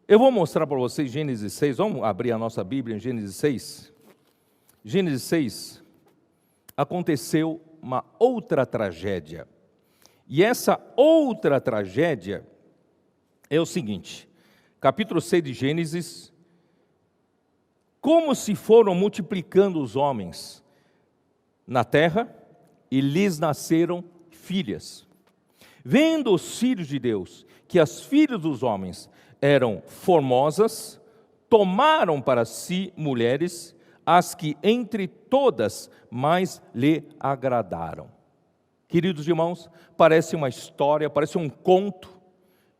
Eu vou mostrar para vocês Gênesis 6, vamos abrir a nossa Bíblia em Gênesis 6. Gênesis 6, aconteceu uma outra tragédia. E essa outra tragédia é o seguinte, capítulo 6 de Gênesis: como se foram multiplicando os homens na terra, e lhes nasceram filhas. Vendo os filhos de Deus, que as filhas dos homens eram formosas, tomaram para si mulheres, as que entre todas mais lhe agradaram. Queridos irmãos, parece uma história, parece um conto,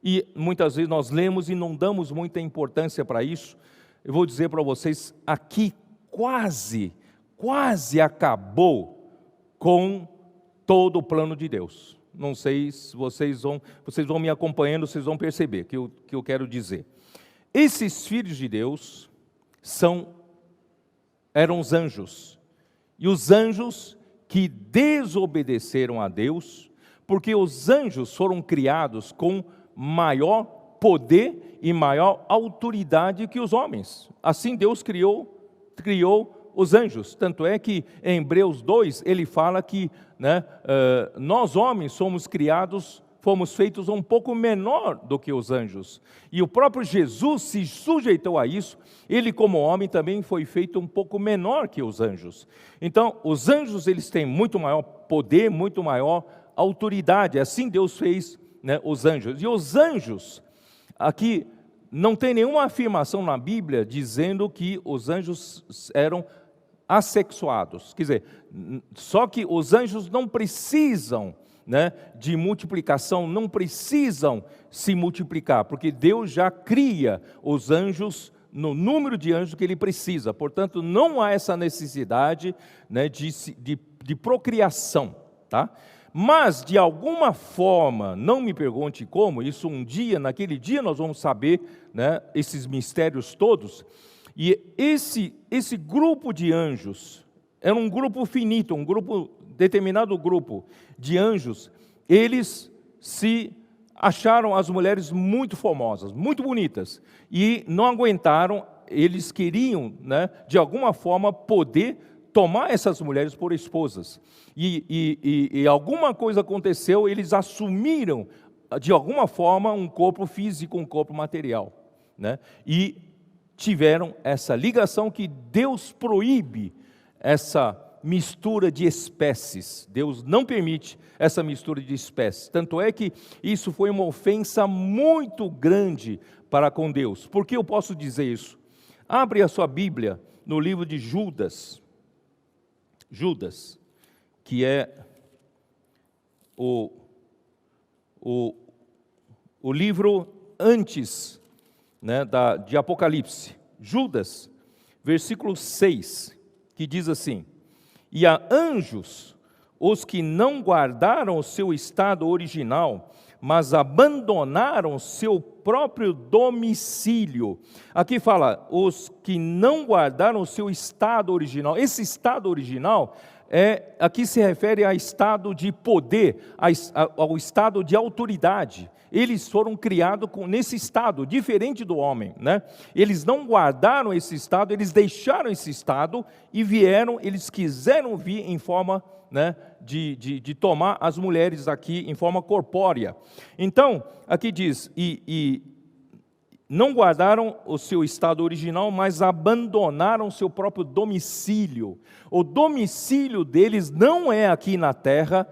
e muitas vezes nós lemos e não damos muita importância para isso. Eu vou dizer para vocês, aqui quase acabou com todo o plano de Deus. Não sei se vocês vão me acompanhando, vocês vão perceber o que eu quero dizer. Esses filhos de Deus eram os anjos, e os anjos que desobedeceram a Deus, porque os anjos foram criados com maior poder e maior autoridade que os homens. Assim Deus criou os anjos. Tanto é que em Hebreus 2 ele fala que nós homens fomos feitos um pouco menor do que os anjos. E o próprio Jesus se sujeitou a isso. Ele, como homem, também foi feito um pouco menor que os anjos. Então, os anjos, eles têm muito maior poder, muito maior autoridade. Assim Deus fez, os anjos. E os anjos, aqui, não tem nenhuma afirmação na Bíblia dizendo que os anjos eram assexuados. Quer dizer, só que os anjos não precisam de multiplicação, não precisam se multiplicar, porque Deus já cria os anjos no número de anjos que Ele precisa. Portanto, não há essa necessidade de procriação, tá? Mas, de alguma forma, não me pergunte como, isso naquele dia nós vamos saber, esses mistérios todos. E esse grupo de anjos, era um grupo finito, determinado grupo de anjos, eles se acharam as mulheres muito formosas, muito bonitas, e não aguentaram, eles queriam, de alguma forma, poder tomar essas mulheres por esposas. E alguma coisa aconteceu, eles assumiram, de alguma forma, um corpo físico, um corpo material. E tiveram essa ligação que Deus proíbe essa mistura de espécies. Deus não permite essa mistura de espécies. Tanto é que isso foi uma ofensa muito grande para com Deus. Por que eu posso dizer isso? Abre a sua Bíblia no livro de Judas. Judas, que é o livro antes de Apocalipse. Judas, versículo 6, que diz assim: e a anjos, os que não guardaram o seu estado original, mas abandonaram seu próprio domicílio. Aqui fala, os que não guardaram o seu estado original. Esse estado original, aqui se refere ao estado de poder, ao estado de autoridade. Eles foram criados nesse estado, diferente do homem, Eles não guardaram esse estado, eles deixaram esse estado e eles quiseram vir em forma de tomar as mulheres aqui em forma corpórea. Então, aqui diz, e não guardaram o seu estado original, mas abandonaram seu próprio domicílio. O domicílio deles não é aqui na terra,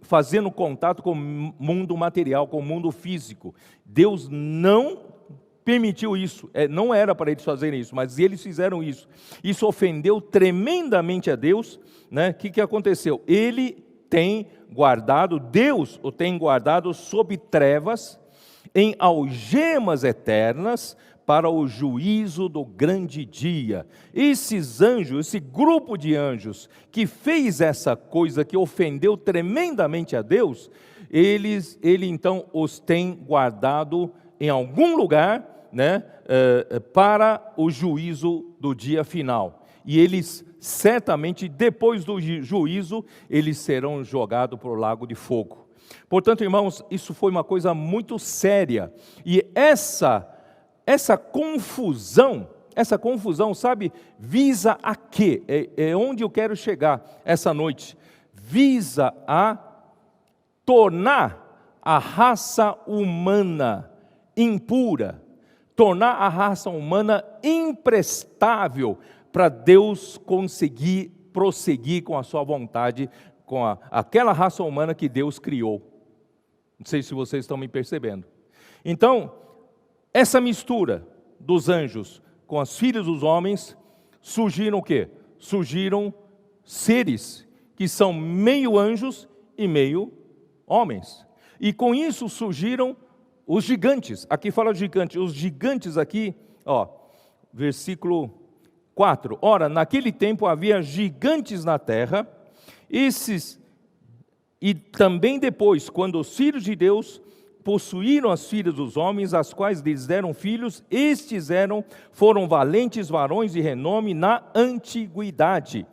fazendo contato com o mundo material, com o mundo físico. Deus não permitiu isso, não era para eles fazerem isso, mas eles fizeram isso. Isso ofendeu tremendamente a Deus. O que aconteceu? Deus o tem guardado sob trevas, em algemas eternas, para o juízo do grande dia. Esses anjos, esse grupo de anjos que fez essa coisa, que ofendeu tremendamente a Deus, ele então os tem guardado em algum lugar, para o juízo do dia final. E eles, certamente, depois do juízo, eles serão jogados para o lago de fogo. Portanto, irmãos, isso foi uma coisa muito séria. E essa confusão, sabe, visa a quê? É onde eu quero chegar essa noite. Visa a tornar a raça humana impura, tornar a raça humana imprestável para Deus conseguir prosseguir com a sua vontade, com aquela raça humana que Deus criou. Não sei se vocês estão me percebendo. Então, essa mistura dos anjos com as filhas dos homens, surgiram o quê? Surgiram seres que são meio anjos e meio homens. E com isso surgiram os gigantes. Aqui fala gigante. Os gigantes aqui, versículo 4. Ora, naquele tempo havia gigantes na terra, e também depois, quando os filhos de Deus possuíram as filhas dos homens, as quais lhes deram filhos, estes foram valentes varões de renome na antiguidade.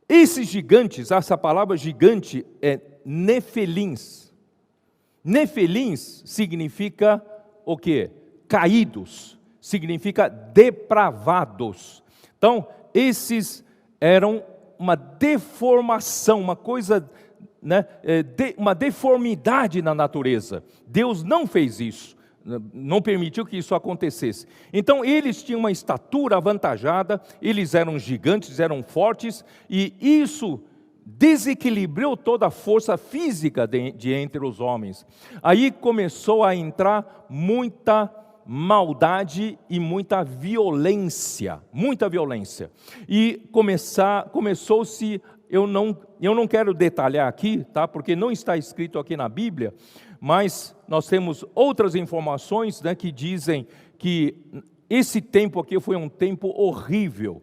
Esses gigantes, essa palavra gigante é nefelins. Nefelins significa o quê? Caídos, significa depravados. Então, esses eram uma deformação, uma coisa, uma deformidade na natureza. Deus não fez isso, não permitiu que isso acontecesse. Então, eles tinham uma estatura avantajada, eles eram gigantes, eram fortes, e isso desequilibrou toda a força física de entre os homens. Aí começou a entrar muita maldade e muita violência. E começou-se, eu não quero detalhar aqui, tá? Porque não está escrito aqui na Bíblia, mas nós temos outras informações, que dizem que esse tempo aqui foi um tempo horrível.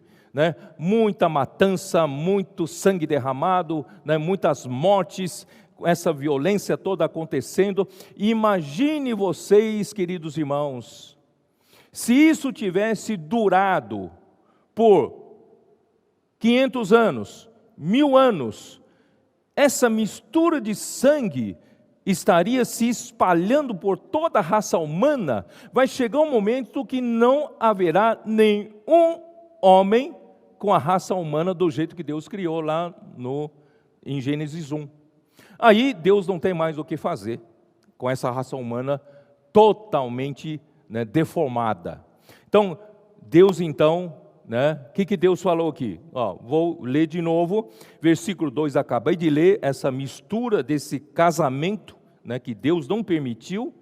Muita matança, muito sangue derramado, muitas mortes, essa violência toda acontecendo. Imagine vocês, queridos irmãos, se isso tivesse durado por 500 anos, 1000 anos, essa mistura de sangue estaria se espalhando por toda a raça humana. Vai chegar um momento que não haverá nenhum homem com a raça humana do jeito que Deus criou lá em Gênesis 1. Aí Deus não tem mais o que fazer com essa raça humana totalmente deformada. Então, Deus o que Deus falou aqui? Vou ler de novo, versículo 2, acabei de ler essa mistura desse casamento, que Deus não permitiu.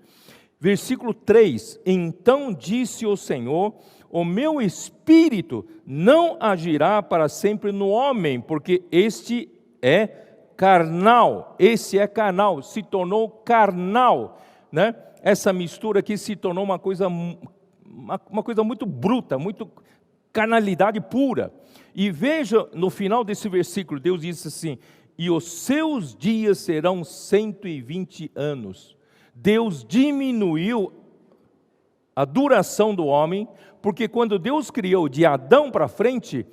Versículo 3, então disse o Senhor: o meu espírito não agirá para sempre no homem, porque este é carnal, se tornou carnal, Essa mistura aqui se tornou uma coisa muito bruta, muito carnalidade pura. E veja, no final desse versículo, Deus disse assim: e os seus dias serão 120 anos. Deus diminuiu a duração do homem, porque quando Deus criou de Adão para frente,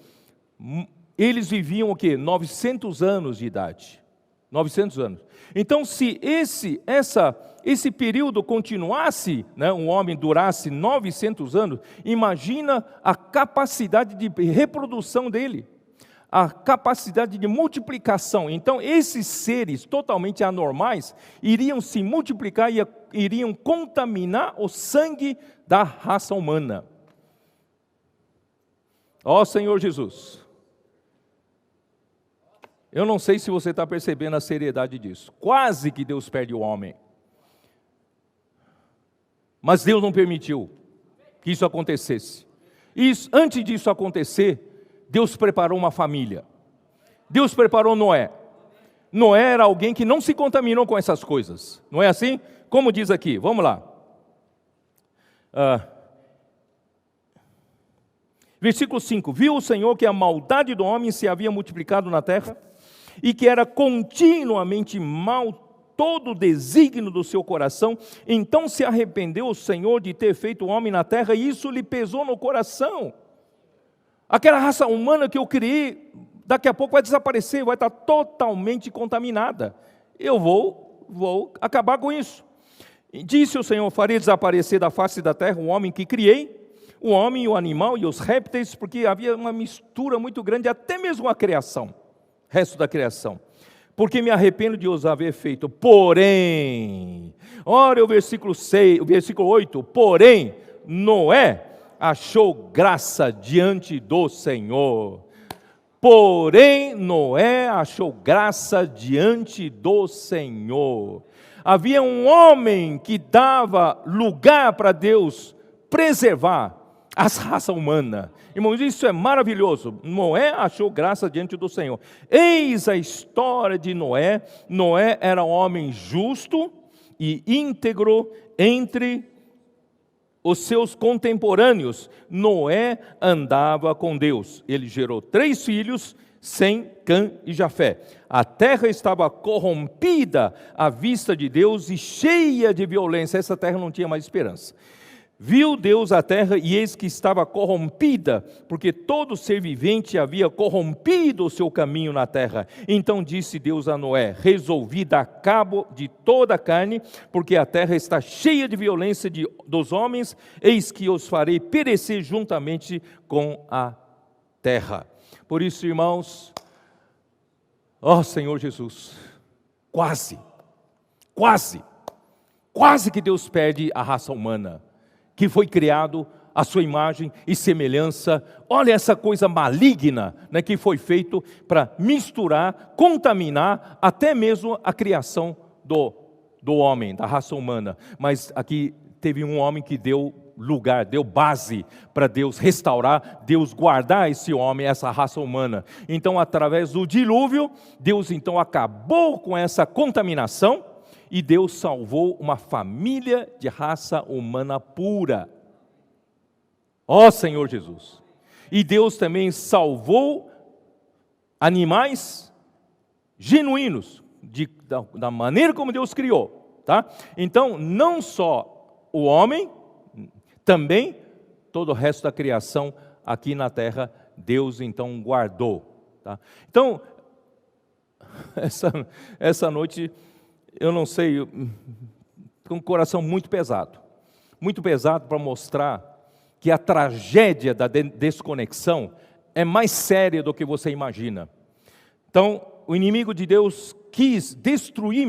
eles viviam o quê? 900 anos de idade. 900 anos. Então, se esse período continuasse, um homem durasse 900 anos, imagina a capacidade de reprodução dele, a capacidade de multiplicação. Então, esses seres totalmente anormais iriam se multiplicar e iriam contaminar o sangue da raça humana. Ó Senhor Jesus, eu não sei se você está percebendo a seriedade disso. Quase que Deus perde o homem. Mas Deus não permitiu que isso acontecesse. Antes disso acontecer, Deus preparou uma família. Deus preparou Noé. Noé era alguém que não se contaminou com essas coisas. Não é assim? Como diz aqui, vamos lá. Versículo 5, viu o Senhor que a maldade do homem se havia multiplicado na terra, e que era continuamente mal todo o desígnio do seu coração. Então se arrependeu o Senhor de ter feito o homem na terra, e isso lhe pesou no coração. Aquela raça humana que eu criei, daqui a pouco vai desaparecer, vai estar totalmente contaminada. eu vou acabar com isso. E disse o Senhor: farei desaparecer da face da terra o homem que criei, o homem, o animal e os répteis, porque havia uma mistura muito grande, até mesmo a criação, resto da criação. Porque me arrependo de os haver feito. Porém, olha o versículo 6, o versículo 8, porém, Noé achou graça diante do Senhor. Porém, Noé achou graça diante do Senhor. Havia um homem que dava lugar para Deus preservar a raça humana. Irmãos, isso é maravilhoso. Noé achou graça diante do Senhor. Eis a história de Noé. Noé era um homem justo e íntegro entre os seus contemporâneos. Noé andava com Deus. Ele gerou 3 filhos, Sem, Cã e Jafé. A terra estava corrompida à vista de Deus e cheia de violência. Essa terra não tinha mais esperança. Viu Deus a terra e eis que estava corrompida, porque todo ser vivente havia corrompido o seu caminho na terra. Então disse Deus a Noé: resolvi dar cabo de toda a carne, porque a terra está cheia de violência dos homens, eis que os farei perecer juntamente com a terra. Por isso, irmãos, ó Senhor Jesus, quase que Deus perde a raça humana, que foi criado à sua imagem e semelhança. Olha essa coisa maligna, né, que foi feito para misturar, contaminar até mesmo a criação do homem, da raça humana. Mas aqui teve um homem que deu lugar, deu base para Deus restaurar, Deus guardar esse homem, essa raça humana. Então, através do dilúvio, Deus então acabou com essa contaminação, e Deus salvou uma família de raça humana pura. Ó Senhor Jesus! E Deus também salvou animais genuínos, da maneira como Deus criou. Tá? Então, não só o homem, também todo o resto da criação aqui na terra, Deus então guardou. Tá? Então, essa noite, eu não sei, com o coração muito pesado para mostrar que a tragédia da desconexão é mais séria do que você imagina. Então, o inimigo de Deus quis destruir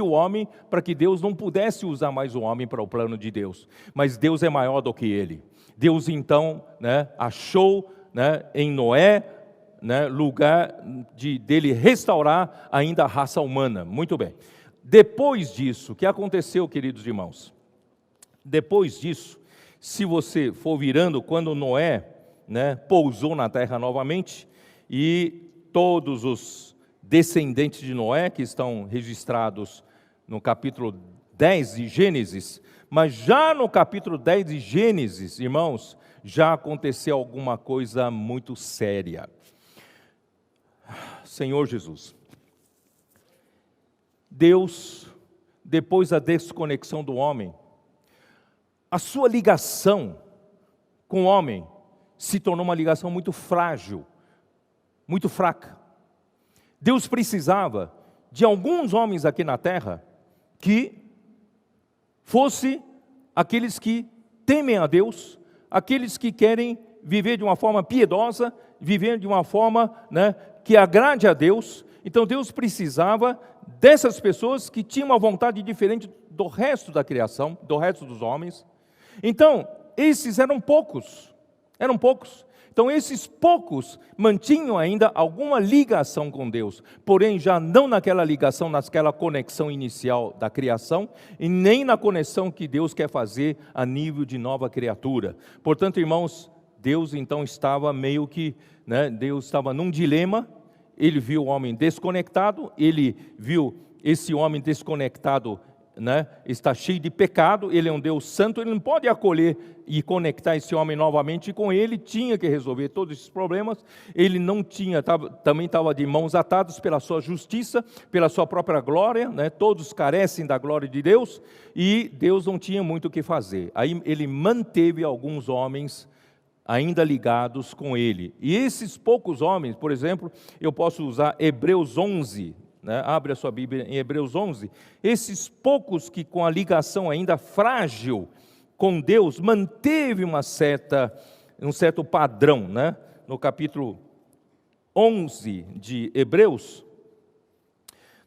o homem, para que Deus não pudesse usar mais o homem para o plano de Deus. Mas Deus é maior do que ele. Deus então, né, achou, né, em Noé, né, lugar dele restaurar ainda a raça humana. Muito bem. Depois disso, o que aconteceu, queridos irmãos? Depois disso, se você for virando, quando Noé, né, pousou na terra novamente, e todos os descendentes de Noé, que estão registrados no capítulo 10 de Gênesis, mas já no capítulo 10 de Gênesis, irmãos, já aconteceu alguma coisa muito séria. Senhor Jesus, Deus, depois da desconexão do homem, a sua ligação com o homem se tornou uma ligação muito frágil, muito fraca. Deus precisava de alguns homens aqui na terra que fossem aqueles que temem a Deus, aqueles que querem viver de uma forma piedosa, viver de uma forma, né, que agrade a Deus. Então Deus precisava dessas pessoas que tinham uma vontade diferente do resto da criação, do resto dos homens. Então, esses eram poucos. Então, esses poucos mantinham ainda alguma ligação com Deus, porém já não naquela ligação, naquela conexão inicial da criação, e nem na conexão que Deus quer fazer a nível de nova criatura. Portanto, irmãos, Deus então estava meio que, né, Deus estava num dilema. Ele viu o homem desconectado, ele viu esse homem desconectado, né, está cheio de pecado, ele é um Deus santo, ele não pode acolher e conectar esse homem novamente, e com ele tinha que resolver todos esses problemas. Ele não tinha, também estava de mãos atadas pela sua justiça, pela sua própria glória, né, todos carecem da glória de Deus, e Deus não tinha muito o que fazer. Aí ele manteve alguns homens ainda ligados com ele, e esses poucos homens, por exemplo, eu posso usar Hebreus 11, né? Abre a sua Bíblia em Hebreus 11. Esses poucos que com a ligação ainda frágil com Deus, manteve um certo padrão, né? No capítulo 11 de Hebreus,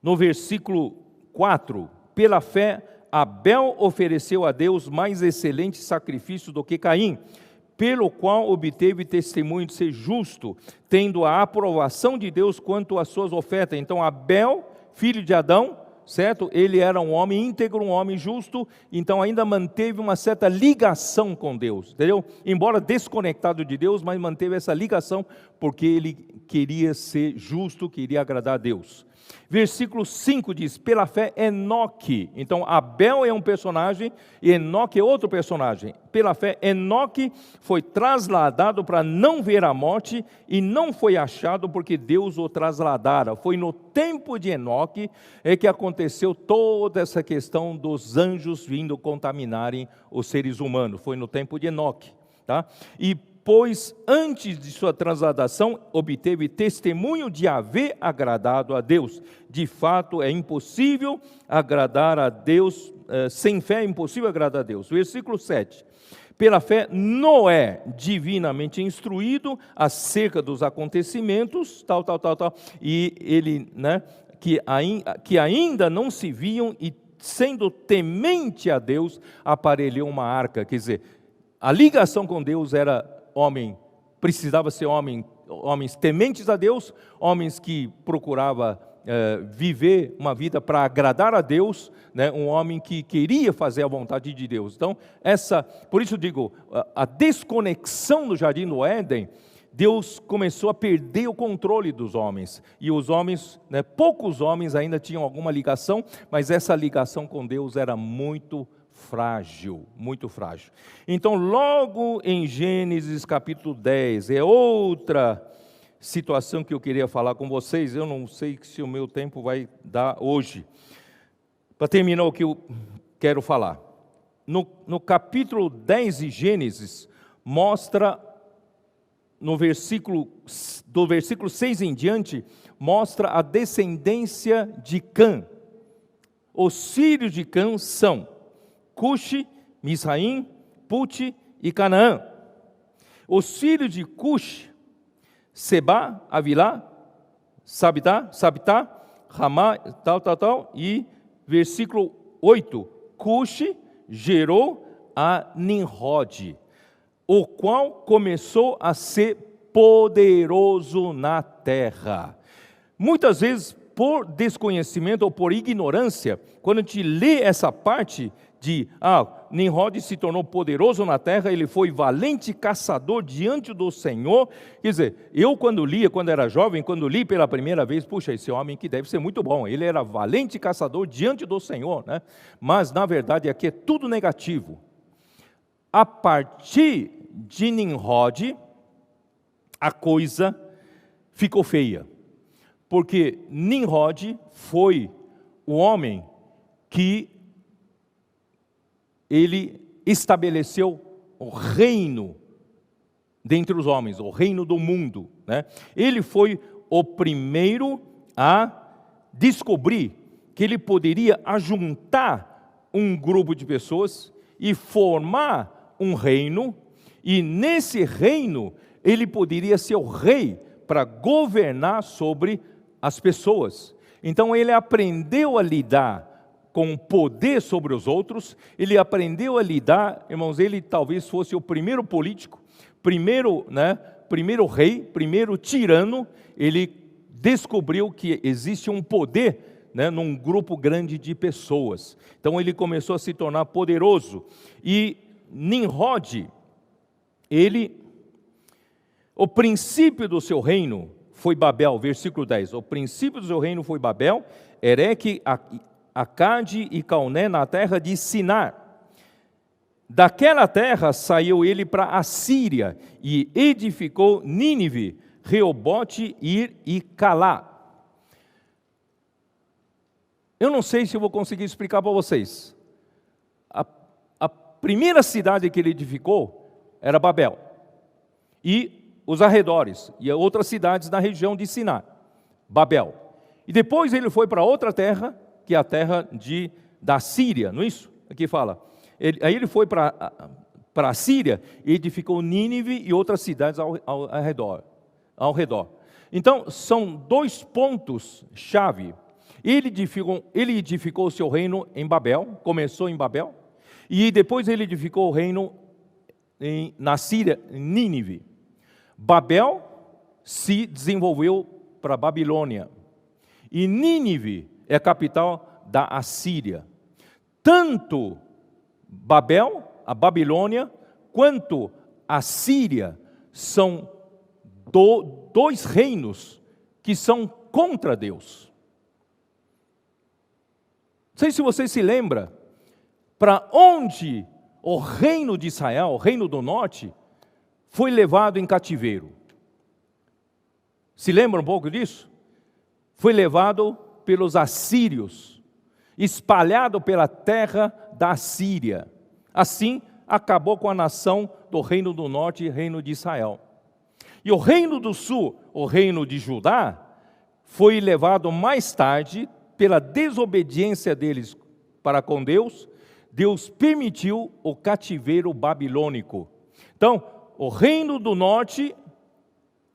no versículo 4, pela fé, Abel ofereceu a Deus mais excelente sacrifício do que Caim, pelo qual obteve testemunho de ser justo, tendo a aprovação de Deus quanto às suas ofertas. Então Abel, filho de Adão, certo? Ele era um homem íntegro, um homem justo, então ainda manteve uma certa ligação com Deus, entendeu? Embora desconectado de Deus, mas manteve essa ligação, porque ele queria ser justo, queria agradar a Deus. Versículo 5 diz, pela fé Enoque, então Abel é um personagem e Enoque é outro personagem. Pela fé Enoque foi trasladado para não ver a morte e não foi achado porque Deus o trasladara. Foi no tempo de Enoque que aconteceu toda essa questão dos anjos vindo contaminarem os seres humanos. Foi no tempo de Enoque, tá? E pois antes de sua transladação, obteve testemunho de haver agradado a Deus. De fato, é impossível agradar a Deus, sem fé é impossível agradar a Deus. Versículo 7. Pela fé, Noé, divinamente instruído acerca dos acontecimentos, tal, e ele, né, que ainda não se viam, e sendo temente a Deus, aparelhou uma arca. Quer dizer, a ligação com Deus era precisava ser homens tementes a Deus, homens que procuravam viver uma vida para agradar a Deus, né? Um homem que queria fazer a vontade de Deus. Então, por isso digo, a desconexão do Jardim do Éden, Deus começou a perder o controle dos homens, e os homens, né, poucos homens ainda tinham alguma ligação, mas essa ligação com Deus era muito frágil, muito frágil. Então, logo em Gênesis capítulo 10, é outra situação que eu queria falar com vocês. Eu não sei se o meu tempo vai dar hoje. Para terminar o que eu quero falar. No capítulo 10 de Gênesis, mostra, do versículo 6 em diante, mostra a descendência de Cã. Os filhos de Cã são Cuxi, Misraim, Pute e Canaã. Os filhos de Cuxi, Seba, Avilá, Sabitá, Ramá, tal, e versículo 8, Cuxi gerou a Nimrod, o qual começou a ser poderoso na terra. Muitas vezes, por desconhecimento ou por ignorância, quando a gente lê essa parte de Nimrod se tornou poderoso na terra, ele foi valente caçador diante do Senhor. Quer dizer, eu quando era jovem, quando li pela primeira vez, puxa, esse homem que deve ser muito bom, ele era valente caçador diante do Senhor, né? Mas na verdade aqui é tudo negativo. A partir de Nimrod, a coisa ficou feia, porque Nimrod foi o homem que ele estabeleceu o reino dentre os homens, o reino do mundo, né? Ele foi o primeiro a descobrir que ele poderia ajuntar um grupo de pessoas e formar um reino, e nesse reino ele poderia ser o rei para governar sobre as pessoas. Então ele aprendeu a lidar com poder sobre os outros, ele aprendeu a lidar, irmãos, ele talvez fosse o primeiro político, primeiro rei, primeiro tirano. Ele descobriu que existe um poder, né, num grupo grande de pessoas. Então ele começou a se tornar poderoso. E Nimrod, o princípio do seu reino foi Babel, versículo 10. O princípio do seu reino foi Babel, Ereque, Acade e Calné, na terra de Sinar. Daquela terra saiu ele para a Síria e edificou Nínive, Reobote, Ir e Calá. Eu não sei se eu vou conseguir explicar para vocês. A primeira cidade que ele edificou era Babel, e os arredores, e outras cidades na região de Sinar, Babel. E depois ele foi para outra terra, que é a terra da Síria, não é isso? Aqui fala. Aí ele foi para a Síria e edificou Nínive e outras cidades ao redor. Então, são 2 pontos-chave. Ele edificou o seu reino em Babel, começou em Babel, e depois ele edificou o reino na Síria, em Nínive. Babel se desenvolveu para a Babilônia, e Nínive é a capital da Assíria. Tanto Babel, a Babilônia, quanto a Síria são 2 reinos que são contra Deus. Não sei se você se lembra, para onde o reino de Israel, o reino do norte, foi levado em cativeiro. Se lembra um pouco disso? Foi levado pelos assírios, espalhado pela terra da Síria. Assim, acabou com a nação do reino do norte e reino de Israel. E o reino do sul, o reino de Judá, foi levado mais tarde, pela desobediência deles para com Deus, Deus permitiu o cativeiro babilônico. Então, o reino do norte,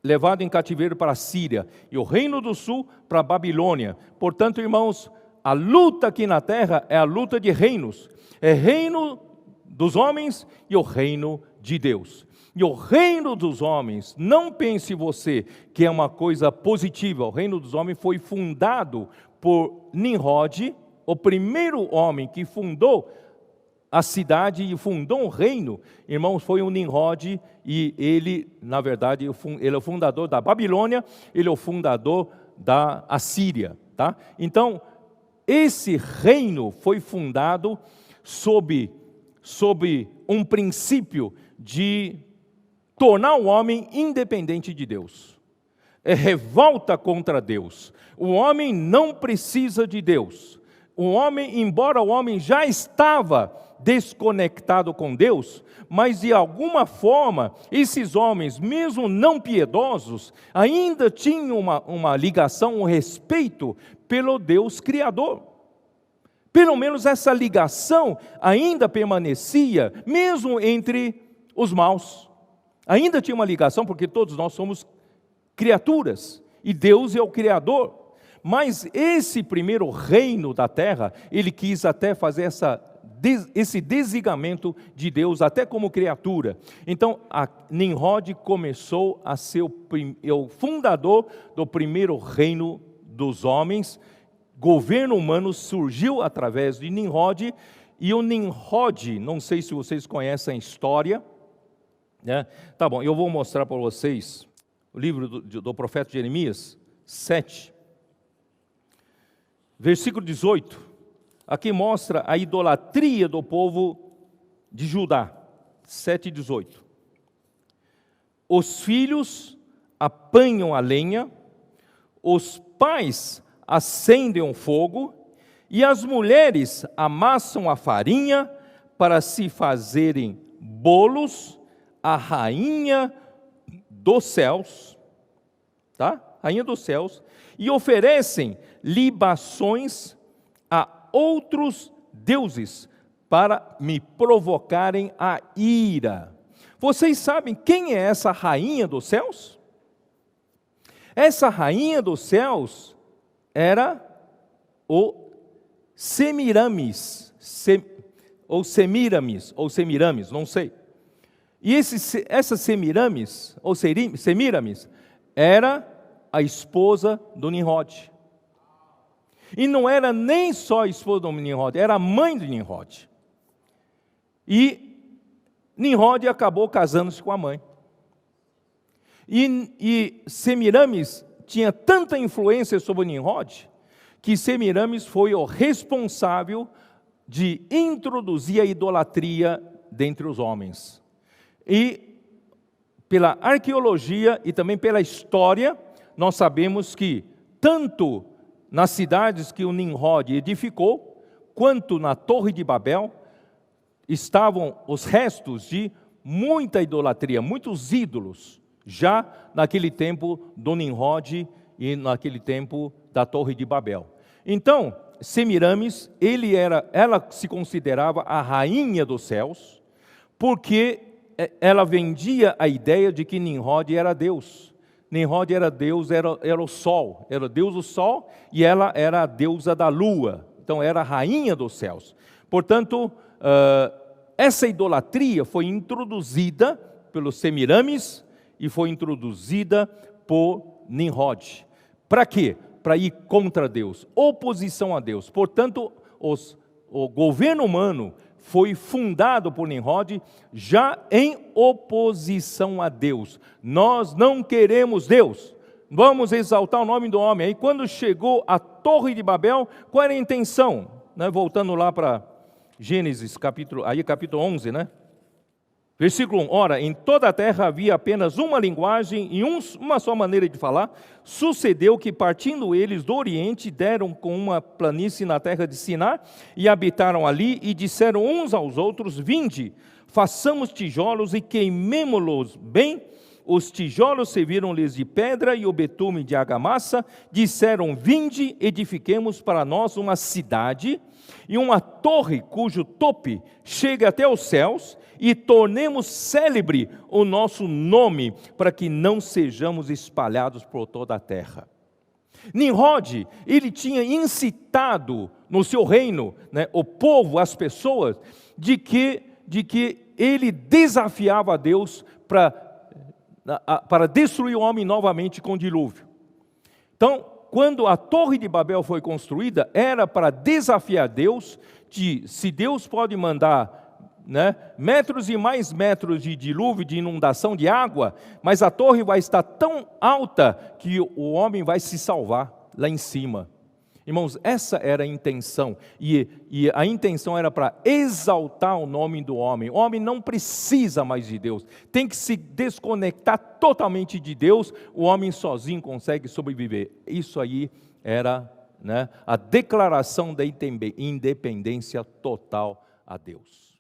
levado em cativeiro para a Síria, e o reino do sul para a Babilônia. Portanto, irmãos, a luta aqui na terra é a luta de reinos. É reino dos homens e o reino de Deus. E o reino dos homens, não pense você que é uma coisa positiva. O reino dos homens foi fundado por Nimrod, o primeiro homem que fundou a cidade e fundou um reino. Irmãos, foi o Nimrod, e ele, na verdade, ele é o fundador da Babilônia, ele é o fundador da Assíria, tá? Então, esse reino foi fundado sob um princípio de tornar o homem independente de Deus. É revolta contra Deus. O homem não precisa de Deus. O homem, embora o homem já estava desconectado com Deus, mas de alguma forma, esses homens, mesmo não piedosos, ainda tinham uma ligação, um respeito pelo Deus Criador. Pelo menos essa ligação ainda permanecia, mesmo entre os maus. Ainda tinha uma ligação, porque todos nós somos criaturas, e Deus é o Criador. Mas esse primeiro reino da terra, ele quis até fazer esse desligamento de Deus, até como criatura. Então, Nimrod começou a ser o fundador do primeiro reino dos homens. Governo humano surgiu através de Nimrod, e o Nimrod, não sei se vocês conhecem a história, né? Tá bom, eu vou mostrar para vocês o livro do profeta Jeremias 7, versículo 18. Aqui mostra a idolatria do povo de Judá. 7:18. Os filhos apanham a lenha, os pais acendem o fogo, e as mulheres amassam a farinha para se fazerem bolos à rainha dos céus, tá? Rainha dos céus, e oferecem libações a outros deuses para me provocarem a ira. Vocês sabem quem é essa rainha dos céus? Essa rainha dos céus era o Semiramis, ou Semiramis, não sei. E essa Semiramis, ou Semiramis, era a esposa do Nimrod. E não era nem só a esposa do Nimrod, era a mãe de Nimrod. E Nimrod acabou casando-se com a mãe. E Semiramis tinha tanta influência sobre Nimrod, que Semiramis foi o responsável de introduzir a idolatria dentre os homens. E pela arqueologia e também pela história, nós sabemos que tanto nas cidades que o Nimrod edificou, quanto na Torre de Babel, estavam os restos de muita idolatria, muitos ídolos, já naquele tempo do Nimrod e naquele tempo da Torre de Babel. Então, Semiramis, ela se considerava a rainha dos céus, porque ela vendia a ideia de que Nimrod era Deus. Nimrod era Deus, era o sol, era Deus do sol, e ela era a deusa da lua. Então, era a rainha dos céus. Portanto, essa idolatria foi introduzida pelos Semiramis e foi introduzida por Nimrod. Para quê? Para ir contra Deus, oposição a Deus. Portanto, o governo humano foi fundado por Nimrod já em oposição a Deus. Nós não queremos Deus, vamos exaltar o nome do homem. Aí quando chegou a Torre de Babel, qual era a intenção? Voltando lá para Gênesis, capítulo 11, Versículo 1, ora, em toda a terra havia apenas uma linguagem e uma só maneira de falar. Sucedeu que, partindo eles do Oriente, deram com uma planície na terra de Siná, e habitaram ali, e disseram uns aos outros, vinde, façamos tijolos e queimemo-los bem. Os tijolos serviram-lhes de pedra e o betume de argamassa. Disseram, vinde, edifiquemos para nós uma cidade e uma torre cujo tope chegue até os céus, e tornemos célebre o nosso nome, para que não sejamos espalhados por toda a terra. Nimrod, ele tinha incitado no seu reino, o povo, as pessoas, de que ele desafiava a Deus para destruir o homem novamente com o dilúvio. Então, quando a Torre de Babel foi construída, era para desafiar Deus, se Deus pode mandar metros e mais metros de dilúvio, de inundação de água, mas a torre vai estar tão alta que o homem vai se salvar lá em cima. Irmãos, essa era a intenção, e a intenção era para exaltar o nome do homem. O homem não precisa mais de Deus, tem que se desconectar totalmente de Deus, o homem sozinho consegue sobreviver. Isso aí era a declaração da independência total a Deus.